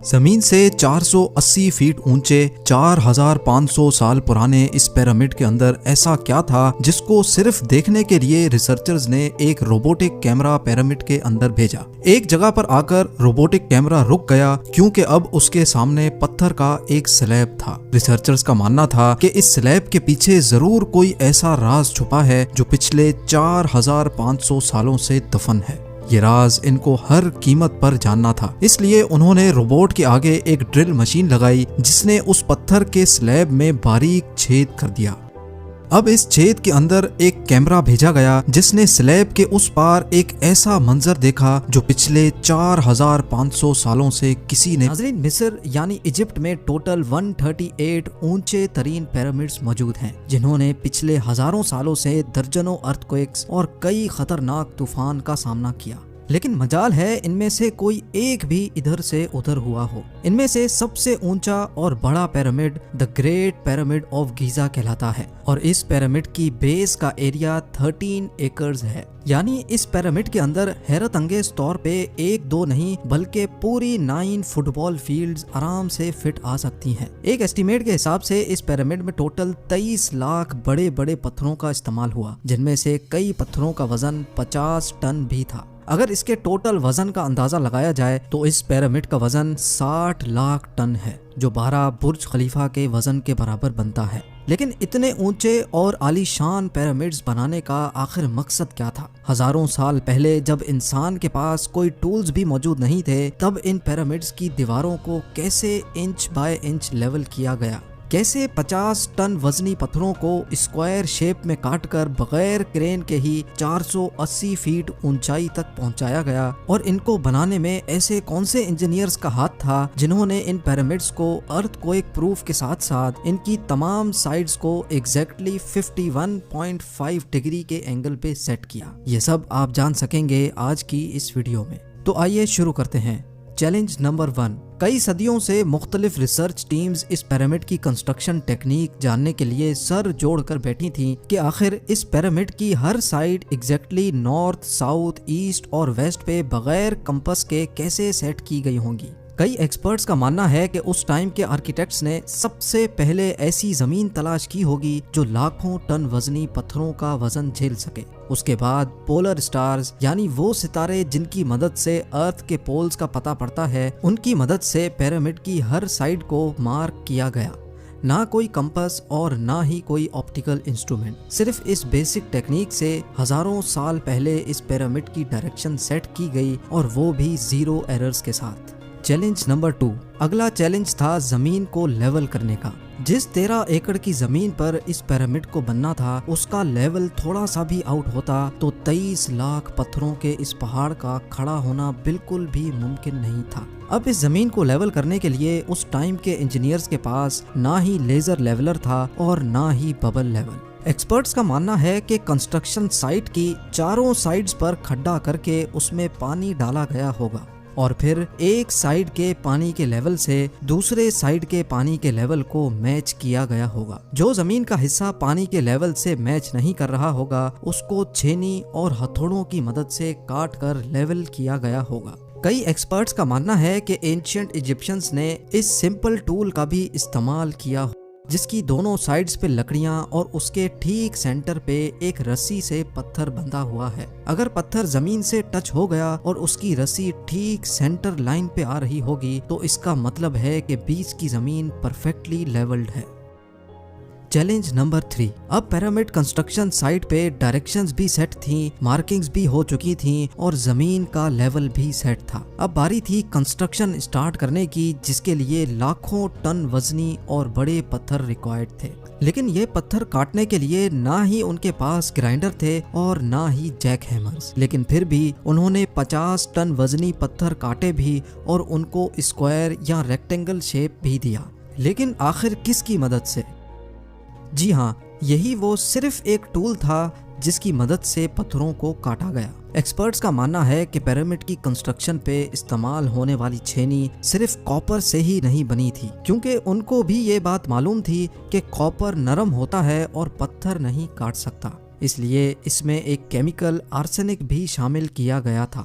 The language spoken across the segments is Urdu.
زمین سے 480 فیٹ اونچے 4500 سال پرانے اس پیرامڈ کے اندر ایسا کیا تھا جس کو صرف دیکھنے کے لیے ریسرچرز نے ایک روبوٹک کیمرہ پیرامڈ کے اندر بھیجا۔ ایک جگہ پر آ کر روبوٹک کیمرہ رک گیا کیونکہ اب اس کے سامنے پتھر کا ایک سلیب تھا۔ ریسرچرز کا ماننا تھا کہ اس سلیب کے پیچھے ضرور کوئی ایسا راز چھپا ہے جو پچھلے 4500 سالوں سے دفن ہے۔ یہ راز ان کو ہر قیمت پر جاننا تھا، اس لیے انہوں نے روبوٹ کے آگے ایک ڈرل مشین لگائی جس نے اس پتھر کے سلیب میں باریک چھید کر دیا۔ اب اس چھید کے اندر ایک کیمرہ بھیجا گیا جس نے سلیب کے اس پار ایک ایسا منظر دیکھا جو پچھلے 4500 سالوں سے کسی نے۔ ناظرین، مصر یعنی ایجپٹ میں ٹوٹل 138 اونچے ترین پیرامڈز موجود ہیں جنہوں نے پچھلے ہزاروں سالوں سے درجنوں ارتھکویکس اور کئی خطرناک طوفان کا سامنا کیا، لیکن مجال ہے ان میں سے کوئی ایک بھی ادھر سے ادھر ہوا ہو۔ ان میں سے سب سے اونچا اور بڑا pyramid the great pyramid of Giza کہلاتا ہے، اور اس پیرامڈ کی بیس کا ایریا 13 ایکڑز ہے۔ یعنی اس پیرامڈ کے اندر حیرت انگیز طور پہ ایک دو نہیں بلکہ پوری 9 فٹ بال فیلڈز آرام سے فٹ آ سکتی ہیں۔ ایک ایسٹیمیٹ کے حساب سے اس پیرامڈ میں ٹوٹل 23 لاکھ بڑے بڑے پتھروں کا استعمال ہوا، جن میں سے کئی پتھروں کا وزن 50 ٹن بھی تھا۔ اگر اس کے ٹوٹل وزن کا اندازہ لگایا جائے تو اس پیرامڈ کا وزن 60 لاکھ ٹن ہے، جو 12 برج خلیفہ کے وزن کے برابر بنتا ہے۔ لیکن اتنے اونچے اور عالی شان پیرامڈز بنانے کا آخر مقصد کیا تھا؟ ہزاروں سال پہلے جب انسان کے پاس کوئی ٹولز بھی موجود نہیں تھے، تب ان پیرامڈز کی دیواروں کو کیسے انچ بائی انچ لیول کیا گیا؟ کیسے 50 ٹن وزنی پتھروں کو اسکوائر شیپ میں کاٹ کر بغیر کرین کے ہی 480 فیٹ اونچائی تک پہنچایا گیا؟ اور ان کو بنانے میں ایسے کون سے انجینئرز کا ہاتھ تھا جنہوں نے ان پیرامڈز کو ارتھ کوئک پروف کے ساتھ ساتھ ان کی تمام سائڈز کو ایگزیکٹلی 51.5 ڈگری کے اینگل پہ سیٹ کیا؟ یہ سب آپ جان سکیں گے آج کی اس ویڈیو میں، تو آئیے شروع کرتے ہیں۔ Challenge number 1۔ کئی صدیوں سے مختلف ریسرچ ٹیمز اس پیرامڈ کی کنسٹرکشن ٹیکنیک جاننے کے لیے سر جوڑ کر بیٹھی تھیں کہ آخر اس پیرامڈ کی ہر side exactly north, south, east اور ویسٹ پہ بغیر کمپس کے کیسے سیٹ کی گئی ہوں گی۔ کئی ایکسپرٹس کا ماننا ہے کہ اس ٹائم کے آرکیٹیکٹس نے سب سے پہلے ایسی زمین تلاش کی ہوگی جو لاکھوں ٹن وزنی پتھروں کا وزن جھیل سکے۔ اس کے بعد پولر سٹارز یعنی وہ ستارے جن کی مدد سے ارتھ کے پولز کا پتہ پڑتا ہے، ان کی مدد سے پیرامڈ کی ہر سائڈ کو مارک کیا گیا۔ نہ کوئی کمپس اور نہ ہی کوئی آپٹیکل انسٹرومنٹ، صرف اس بیسک ٹیکنیک سے ہزاروں سال پہلے اس پیرامڈ کی ڈائریکشن سیٹ کی گئی، اور وہ بھی 0 ایررز کے ساتھ۔ Challenge number 2۔ اگلا چیلنج تھا زمین کو لیول کرنے کا۔ جس 13 ایکڑ کی زمین پر اس پیرامڈ کو بننا تھا، اس کا لیول تھوڑا سا بھی آؤٹ ہوتا تو 23 لاکھ پتھروں کے اس پہاڑ کا کھڑا ہونا بالکل بھی ممکن نہیں تھا۔ اب اس زمین کو لیول کرنے کے لیے اس ٹائم کے انجینئرز کے پاس نہ ہی لیزر لیولر تھا اور نہ ہی ببل لیول۔ ایکسپرٹس کا ماننا ہے کہ کنسٹرکشن سائٹ کی چاروں سائڈز پر کھڈا کر کے اس میں پانی ڈالا گیا ہوگا، اور پھر ایک سائیڈ کے پانی کے لیول سے دوسرے سائیڈ کے پانی کے لیول کو میچ کیا گیا ہوگا۔ جو زمین کا حصہ پانی کے لیول سے میچ نہیں کر رہا ہوگا، اس کو چھینی اور ہتھوڑوں کی مدد سے کاٹ کر لیول کیا گیا ہوگا۔ کئی ایکسپرٹس کا ماننا ہے کہ اینشینٹ ایجپشنز نے اس سمپل ٹول کا بھی استعمال کیا، جس کی دونوں سائڈز پہ لکڑیاں اور اس کے ٹھیک سینٹر پہ ایک رسی سے پتھر بندھا ہوا ہے۔ اگر پتھر زمین سے ٹچ ہو گیا اور اس کی رسی ٹھیک سینٹر لائن پہ آ رہی ہوگی تو اس کا مطلب ہے کہ بیچ کی زمین پرفیکٹلی لیولڈ ہے۔ Challenge number 3۔ اب پیرامڈ کنسٹرکشن سائٹ پہ ڈائریکشنز بھی سیٹ تھیں، مارکنگز بھی ہو چکی تھیں اور زمین کا لیول بھی سیٹ تھا۔ اب باری تھی کنسٹرکشن سٹارٹ کرنے کی، جس کے لیے لاکھوں ٹن وزنی اور بڑے پتھر ریکوائرڈ تھے۔ لیکن یہ پتھر کاٹنے کے لیے نہ ہی ان کے پاس گرائنڈر تھے اور نہ ہی جیک ہیمرز، لیکن پھر بھی انہوں نے 50 ٹن وزنی پتھر کاٹے بھی اور ان کو اسکوائر یا ریکٹینگل شیپ بھی دیا۔ لیکن آخر کس کی مدد سے؟ جی ہاں، یہی وہ صرف ایک ٹول تھا جس کی مدد سے پتھروں کو کاٹا گیا۔ ایکسپرٹس کا ماننا ہے کہ پیرامڈ کی کنسٹرکشن پہ استعمال ہونے والی چھینی صرف کاپر سے ہی نہیں بنی تھی، کیونکہ ان کو بھی یہ بات معلوم تھی کہ کاپر نرم ہوتا ہے اور پتھر نہیں کاٹ سکتا، اس لیے اس میں ایک کیمیکل آرسینک بھی شامل کیا گیا تھا۔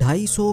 250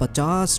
50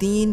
3